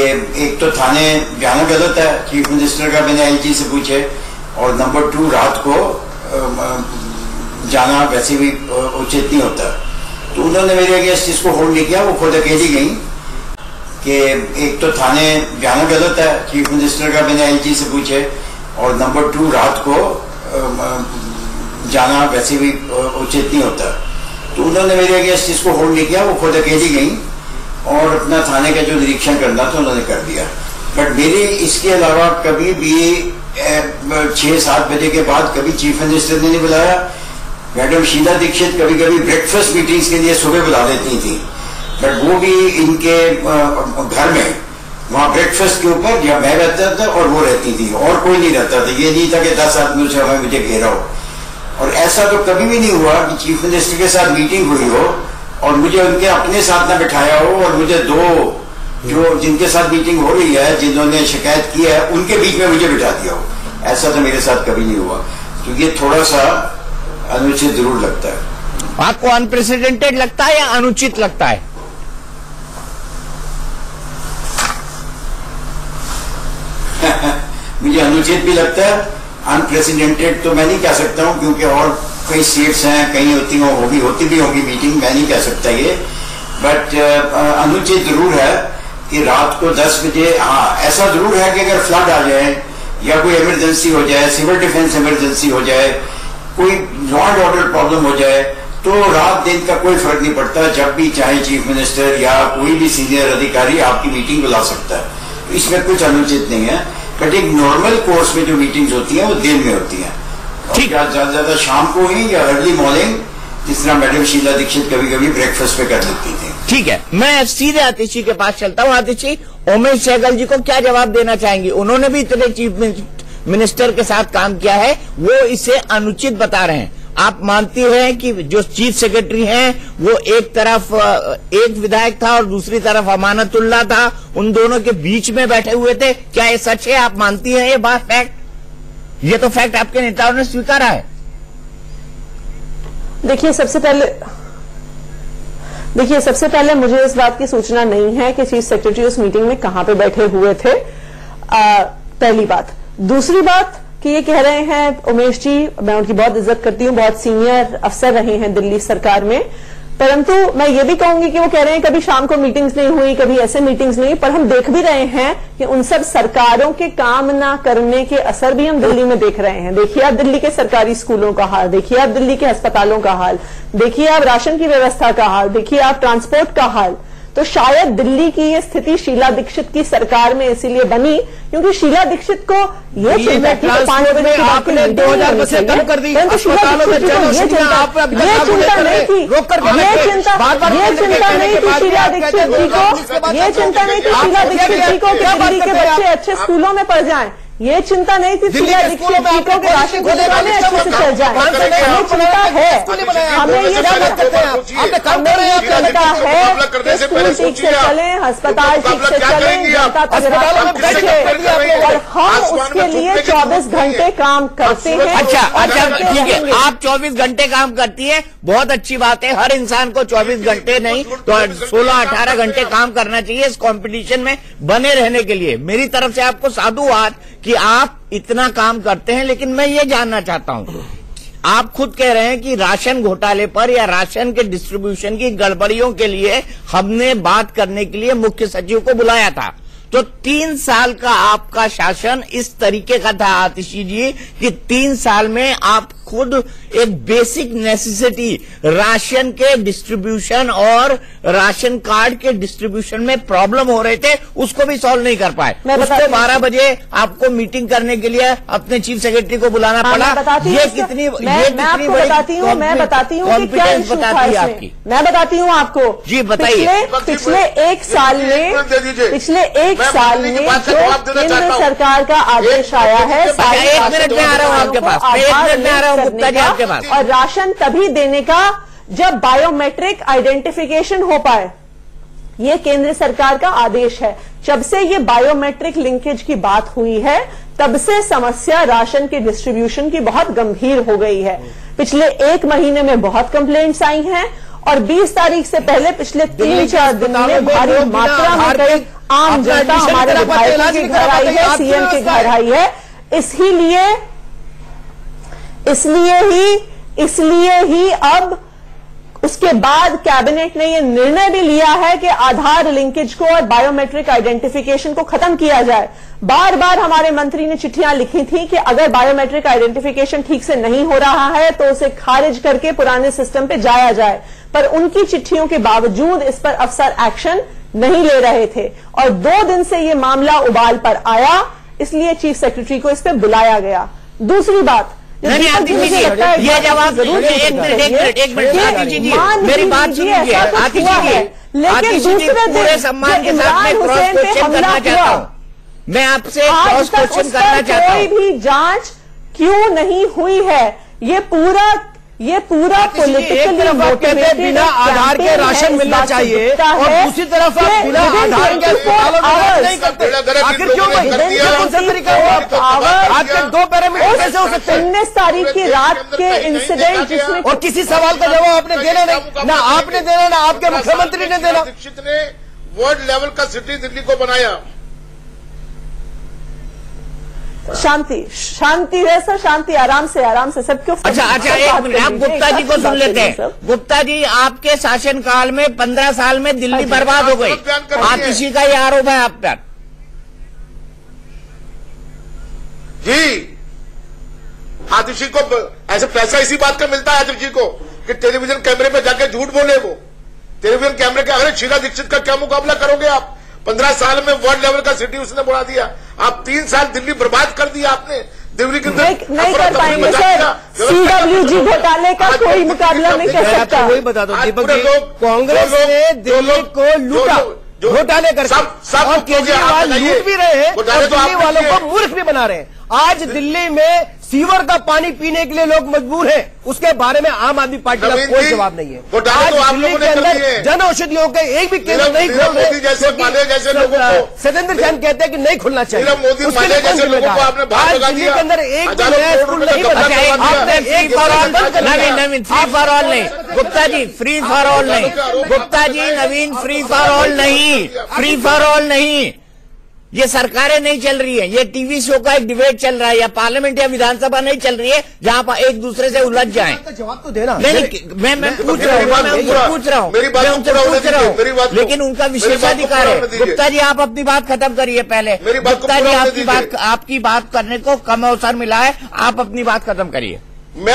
एक तो थाने जाना गलत है, चीफ मिनिस्टर का मैंने एलजी से पूछे, और नंबर 2 रात को जाना वैसे भी उचित नहीं होता। तो उन्होंने मेरे आगे इस चीज को होल्ड नहीं किया, वो खुद अकेली गई कि एक तो थाने जाना गलत है, चीफ मिनिस्टर का मैंने एलजी से पूछे, और नंबर 2 रात को जाना वैसे भी उचित नहीं होता। तो उन्होंने मेरे आगे इस चीज को होल्ड नहीं किया, वो खुद अकेली गई और अपना थाने का जो निरीक्षण करना था उन्होंने कर दिया। बट मेरे इसके अलावा कभी भी 6-7 बजे के बाद कभी चीफ मिनिस्टर ने नहीं बुलाया। मैडम शीला दीक्षित कभी कभी ब्रेकफास्ट मीटिंग्स के लिए सुबह बुला देती थी, बट वो भी इनके घर में वहां ब्रेकफास्ट के ऊपर जब मैं रहता था और वो रहती थी, और कोई नहीं रहता था। ये नहीं था कि 10 आदमी से हमें मुझे घेरा हो। और ऐसा तो कभी भी नहीं हुआ कि चीफ मिनिस्टर के साथ मीटिंग हुई हो और मुझे उनके अपने साथ न बिठाया हो, और मुझे 2 जो जिनके साथ मीटिंग हो रही है, जिन्होंने शिकायत की है, उनके बीच में मुझे बिठा दिया हो। ऐसा तो मेरे साथ कभी नहीं हुआ। तो ये थोड़ा सा अनुचित जरूर लगता है। आपको अनप्रेसिडेंटेड लगता है या अनुचित लगता है? मुझे अनुचित भी लगता है, अनप्रेसिडेंटेड तो मैं नहीं कह सकता हूं, क्योंकि और कई सीट्स हैं, कहीं होती भी होगी मीटिंग, मैं नहीं कह सकता ये। बट अनुचित जरूर है कि रात को 10 बजे, हाँ ऐसा जरूर है कि अगर फ्लड आ जाए या कोई इमरजेंसी हो जाए, सिविल डिफेंस इमरजेंसी हो जाए, कोई लॉ एंड ऑर्डर प्रॉब्लम हो जाए, तो रात दिन का कोई फर्क नहीं पड़ता, जब भी चाहे चीफ मिनिस्टर या कोई भी सीनियर अधिकारी आपकी मीटिंग बुला सकता है। तो इसमें कुछ अनुचित नहीं है। बट एक नॉर्मल कोर्स में जो मीटिंग्स होती हैं वो दिन में होती हैं, ठीक है, ज्यादा शाम को ही या अर्ली मॉर्निंग, जिस तरह मैडम शीला दीक्षित कभी कभी ब्रेकफास्ट पे कर लेती थी। ठीक है, मैं सीधे आतिश जी के पास चलता हूँ। आतिश जी, उमेश सहगल जी को क्या जवाब देना चाहेंगे? उन्होंने भी इतने चीफ मिनिस्टर के साथ काम किया है, वो इसे अनुचित बता रहे हैं। आप मानती हैं कि जो चीफ सेक्रेटरी हैं वो एक तरफ एक विधायक था और दूसरी तरफ अमानतुल्लाह था, उन दोनों के बीच में बैठे हुए थे, क्या ये सच है? आप मानती हैं ये बात फैक्ट? ये तो फैक्ट आपके नेताओं ने स्वीकारा है। देखिए, सबसे पहले देखिए, सबसे पहले मुझे इस बात की सूचना नहीं है कि चीफ सेक्रेटरी उस मीटिंग में कहां पे बैठे हुए थे, पहली बात। दूसरी बात कि ये कह रहे हैं उमेश जी, मैं उनकी बहुत इज्जत करती हूं, बहुत सीनियर अफसर रहे हैं दिल्ली सरकार में, परंतु मैं ये भी कहूंगी कि वो कह रहे हैं कभी शाम को मीटिंग्स नहीं हुई, कभी ऐसे मीटिंग्स नहीं, पर हम देख भी रहे हैं कि उन सब सरकारों के काम ना करने के असर भी हम दिल्ली में देख रहे हैं। देखिए आप दिल्ली के सरकारी स्कूलों का हाल, देखिए आप दिल्ली के अस्पतालों का हाल, देखिए आप राशन की व्यवस्था का हाल, देखिए आप ट्रांसपोर्ट का हाल। तो शायद दिल्ली की ये स्थिति शीला दीक्षित की सरकार में इसीलिए बनी क्योंकि शीला दीक्षित को ये चिंता थी कि 5 बजे आपने 2000 बसें कम कर दी, अस्पतालों में ये चिंता नहीं थी, ये चिंता नहीं थी शीला दीक्षित जी को, ये चिंता नहीं थी शीला दीक्षित जी को कि दिल्ली के बच्चे अच्छे स्कूलों में पढ़ जाएं, ये चिंता नहीं थी शीला दीक्षित जी को कि राशन की दुकानें अच्छे से चल जाए। हमें चिंता है, हमें ये चिंता है कि स्कूल ठीक से चले, अस्पताल ठीक से चले, जनता तक राशन पहुंचे और हम उसके लिए 24 घंटे काम करते हैं। अच्छा ठीक है, आप 24 घंटे काम करती है, बहुत अच्छी बात है। हर इंसान को 24 घंटे नहीं तो 16-18 घंटे काम करना चाहिए इस कंपटीशन में बने रहने के लिए। मेरी तरफ से आपको साधुवाद कि आप इतना काम करते हैं, लेकिन मैं ये जानना चाहता हूं, आप खुद कह रहे हैं कि राशन घोटाले पर या राशन के डिस्ट्रीब्यूशन की गड़बड़ियों के लिए हमने बात करने के लिए मुख्य सचिव को बुलाया था। तो 3 साल का आपका शासन इस तरीके का था आतिशी जी कि 3 साल में आप खुद एक बेसिक नेसेसिटी राशन के डिस्ट्रीब्यूशन और राशन कार्ड के डिस्ट्रीब्यूशन में प्रॉब्लम हो रहे थे, उसको भी सॉल्व नहीं कर पाए। उसको 12 बजे आपको मीटिंग करने के लिए अपने चीफ सेक्रेटरी को बुलाना पड़ा। ये कितनी बताती हूँ मैं बताती हूँ कि क्या इशू था इसमें, मैं बताती हूँ आपको जी। बताइए, पिछले एक साल में जो केंद्र सरकार का आदेश आया है, 1 मिनट में आ रहा हूँ आपके पास, 1 मिनट में आ रहा हूँ गुप्ता जी आपके पास। और राशन तभी देने का जब बायोमेट्रिक आइडेंटिफिकेशन हो पाए, ये केंद्र सरकार का आदेश है। जब से ये बायोमेट्रिक लिंकेज की बात हुई है तब से समस्या राशन के डिस्ट्रीब्यूशन की बहुत गंभीर हो गई है। पिछले 1 महीने में बहुत कंप्लेंट्स आई हैं और 20 तारीख से पहले पिछले 3-4 दिन में भारी मात्रा में कई आम जनता हमारे विधायकों के घर आई है, सीएम के घर आई है। इसलिए ही अब उसके बाद कैबिनेट ने यह निर्णय भी लिया है कि आधार लिंकेज को और बायोमेट्रिक आइडेंटिफिकेशन को खत्म किया जाए। बार बार हमारे मंत्री ने चिट्ठियां लिखी थी कि अगर बायोमेट्रिक आइडेंटिफिकेशन ठीक से नहीं हो रहा है तो उसे खारिज करके पुराने सिस्टम पे जाया जाए, पर उनकी चिट्ठियों के बावजूद इस पर अफसर एक्शन नहीं ले रहे थे और 2 दिन से यह मामला उबाल पर आया, इसलिए चीफ सेक्रेटरी को इस पर बुलाया गया। दूसरी बात, ये जवाब जरूर एक मिनट मेरी बात सुनिए आतिशी जी, पूरे सम्मान के साथ मैं क्रॉस क्वेश्चन करना चाहता हूँ, मैं आपसे क्रॉस क्वेश्चन करना चाहता हूँ। कोई भी जांच क्यों नहीं हुई है? ये पूरा पॉलिटिकली मोटिवेटेड बिना आधार के राशन मिलना चाहिए और दूसरी तरफ आप बिना आधार के नहीं करते, आखिर क्यों आपके 2 पैरामीटर कैसे हो सकते हैं? 19 तारीख की रात के इंसिडेंट जिसमें और किसी सवाल का जवाब आपने देना नहीं, ना आपने देना ना आपके मुख्यमंत्री ने देना। दीक्षित ने वर्ल्ड लेवल का सिटी दिल्ली को बनाया। शांति है सर, शांति, आराम से सब क्यों। अच्छा एक मिनट, आप गुप्ता जी को सुन लेते हैं। गुप्ता जी, आपके शासनकाल में 15 साल में दिल्ली बर्बाद हो गई, आतिशी का ये आरोप है आप पर। जी, आतिशी को ऐसे पैसा इसी बात का मिलता है आतिशी को कि टेलीविजन कैमरे पे जाके झूठ बोले। वो टेलीविजन कैमरे के अगर शीला दीक्षित का क्या मुकाबला करोगे आप? 15 साल में वर्ल्ड लेवल का सिटी उसने बना दिया। आप 3 साल दिल्ली बर्बाद कर दिया आपने। दिल्ली के नहीं कर पाएंगे सर, CWG घोटाले का कोई मुकाबला नहीं कर सकता। वही बता दो दीपक जी, कांग्रेस ने दिल्ली को लूटा घोटाले कर, और केजरीवाल लूट भी रहे हैं और दिल्ली वालों को मूर्ख भी बना रहे हैं। आज दिल्ली में सीवर का पानी पीने के लिए लोग मजबूर हैं, उसके बारे में आम आदमी पार्टी का कोई जवाब नहीं है। आज दिल्ली के अंदर जन औषधियों के एक भी केंद्र नहीं खोल रहे। सत्येंद्र जैन कहते हैं कि नहीं खुलना चाहिए। आज दिल्ली के अंदर एक भी नया स्कूल नहीं बना। नवीन फ्री फॉर ऑल नहीं, Gupta ji free for all नहीं, गुप्ता जी नवीन फ्री फॉर ऑल नहीं, फ्री फॉर ऑल नहीं। ये सरकारें नहीं चल रही है, ये टीवी शो का एक डिबेट चल रहा है, या पार्लियामेंट या विधानसभा नहीं चल रही है जहां पर एक दूसरे से उलझ जाएं। जवाब तो देना। नहीं, मैं पूछ रहा हूँ, लेकिन उनका विशेषाधिकार है। गुप्ता जी आप अपनी बात खत्म करिए पहले। गुप्ता जी आपकी बात करने को कम अवसर मिला है, आप अपनी बात खत्म करिए। मैं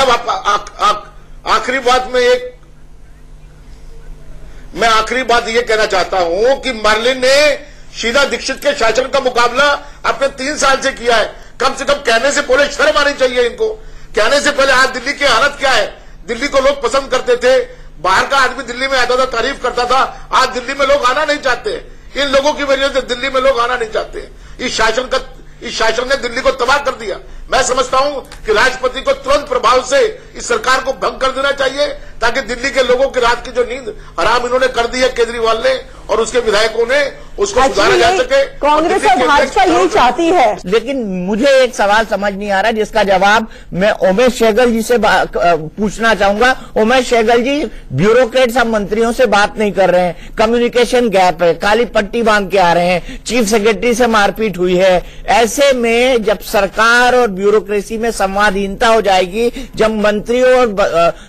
आखिरी बात ये कहना चाहता हूं कि मर्लिन ने शीला दीक्षित के शासन का मुकाबला अपने 3 साल से किया है। कम से कम कहने से पहले शर्म आनी चाहिए इनको। कहने से पहले आज दिल्ली की हालत क्या है। दिल्ली को लोग पसंद करते थे, बाहर का आदमी दिल्ली में आता था, तारीफ करता था। आज दिल्ली में लोग आना नहीं चाहते। इन लोगों की वजह से दिल्ली में लोग आना नहीं चाहते। इस शासन ने दिल्ली को तबाह कर दिया। मैं समझता हूं कि राष्ट्रपति को तुरंत प्रभाव से इस सरकार को भंग कर देना चाहिए, ताकि दिल्ली के लोगों की रात की जो नींद हराम इन्होंने कर दी है केजरीवाल ने और उसके विधायकों ने, उसको सुधारा जा सके। कांग्रेस और भाजपा यही चाहती है। लेकिन मुझे एक सवाल समझ नहीं आ रहा जिसका जवाब मैं उमेश सहगल जी से पूछना चाहूंगा। उमेश सहगल जी, ब्यूरोक्रेट सब मंत्रियों से बात नहीं कर रहे हैं, कम्युनिकेशन गैप है, काली पट्टी बांध के आ रहे हैं, चीफ सेक्रेटरी से मारपीट हुई है। ऐसे में जब सरकार और ब्यूरोक्रेसी में संवादहीनता हो जाएगी, जब मंत्रियों और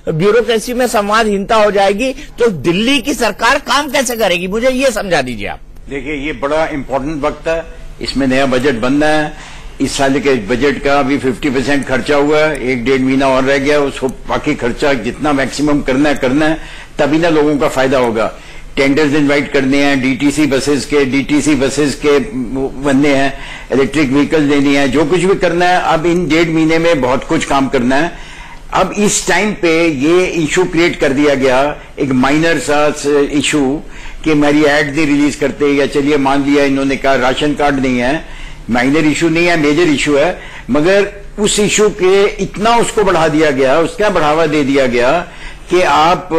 ब्यूरोक्रेसी में संवादहीनता हो जाएगी, तो दिल्ली की सरकार काम कैसे करेगी? मुझे ये समझा दीजिए आप। देखिए, ये बड़ा इंपॉर्टेंट वक्त है, इसमें नया बजट बनना है। इस साल के बजट का अभी 50% खर्चा हुआ है, 1-1.5 महीना और रह गया, उसको बाकी खर्चा जितना मैक्सिमम करना है, तभी ना लोगों का फायदा होगा। टेंडर्स इनवाइट करने हैं, डीटीसी बसेस के बनने हैं, इलेक्ट्रिक व्हीकल देनी है, जो कुछ भी करना है। अब इन 1.5 महीने में बहुत कुछ काम करना है। अब इस टाइम पे ये इशू क्रिएट कर दिया गया, एक माइनर सा इशू कि मेरी एड नहीं रिलीज करते, या चलिए मान लिया इन्होंने कहा राशन कार्ड नहीं है, माइनर इशू नहीं है, मेजर इशू है, मगर उस इशू के इतना उसको बढ़ा दिया गया, उसका बढ़ावा दे दिया गया कि आप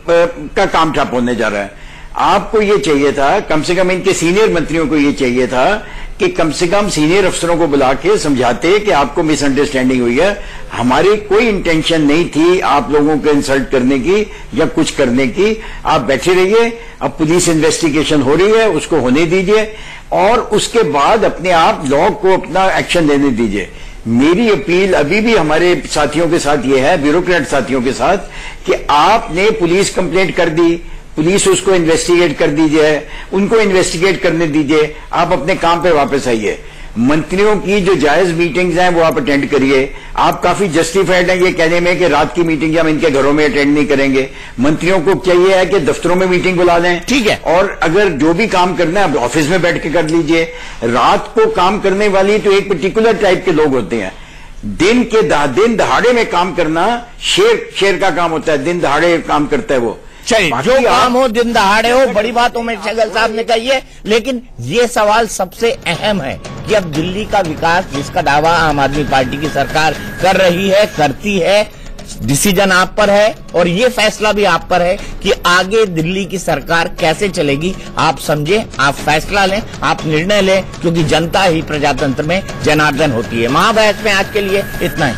का काम ठप होने जा रहा है। आपको ये चाहिए था, कम से कम इनके सीनियर मंत्रियों को ये चाहिए था कि कम से कम सीनियर अफसरों को बुला के समझाते कि आपको मिसअंडरस्टैंडिंग हुई है, हमारी कोई इंटेंशन नहीं थी आप लोगों को इंसल्ट करने की या कुछ करने की, आप बैठे रहिए। अब पुलिस इन्वेस्टिगेशन हो रही है, उसको होने दीजिए और उसके बाद अपने आप लॉ को अपना एक्शन लेने दीजिए। मेरी अपील अभी भी हमारे साथियों के साथ ये है, ब्यूरोक्रेट साथियों के साथ, कि आपने पुलिस कंप्लेंट कर दी, पुलिस उसको इन्वेस्टिगेट कर दीजिए, उनको इन्वेस्टिगेट करने दीजिए, आप अपने काम पे वापस आइए। मंत्रियों की जो जायज मीटिंग्स हैं वो आप अटेंड करिए। आप काफी जस्टिफाइड हैं ये कहने में कि रात की मीटिंग हम इनके घरों में अटेंड नहीं करेंगे। मंत्रियों को चाहिए है कि दफ्तरों में मीटिंग बुला लें, ठीक है, और अगर जो भी काम करना है ऑफिस में बैठ के कर लीजिए। रात को काम करने वाली तो एक पर्टिकुलर टाइप के लोग होते हैं, दिन दहाड़े में काम करना शेर का काम होता है, दिन दहाड़े काम करता है वो। चलिए, जो काम हो दिन दहाड़े हो, बड़ी बात उमेश सहगल साहब ने कही है, लेकिन ये सवाल सबसे अहम है कि अब दिल्ली का विकास जिसका दावा आम आदमी पार्टी की सरकार कर रही है, करती है, डिसीजन आप पर है और ये फैसला भी आप पर है कि आगे दिल्ली की सरकार कैसे चलेगी। आप समझे, आप फैसला लें, आप निर्णय लें, क्योंकि जनता ही प्रजातंत्र में जनार्दन होती है। महाबहस में आज के लिए इतना ही।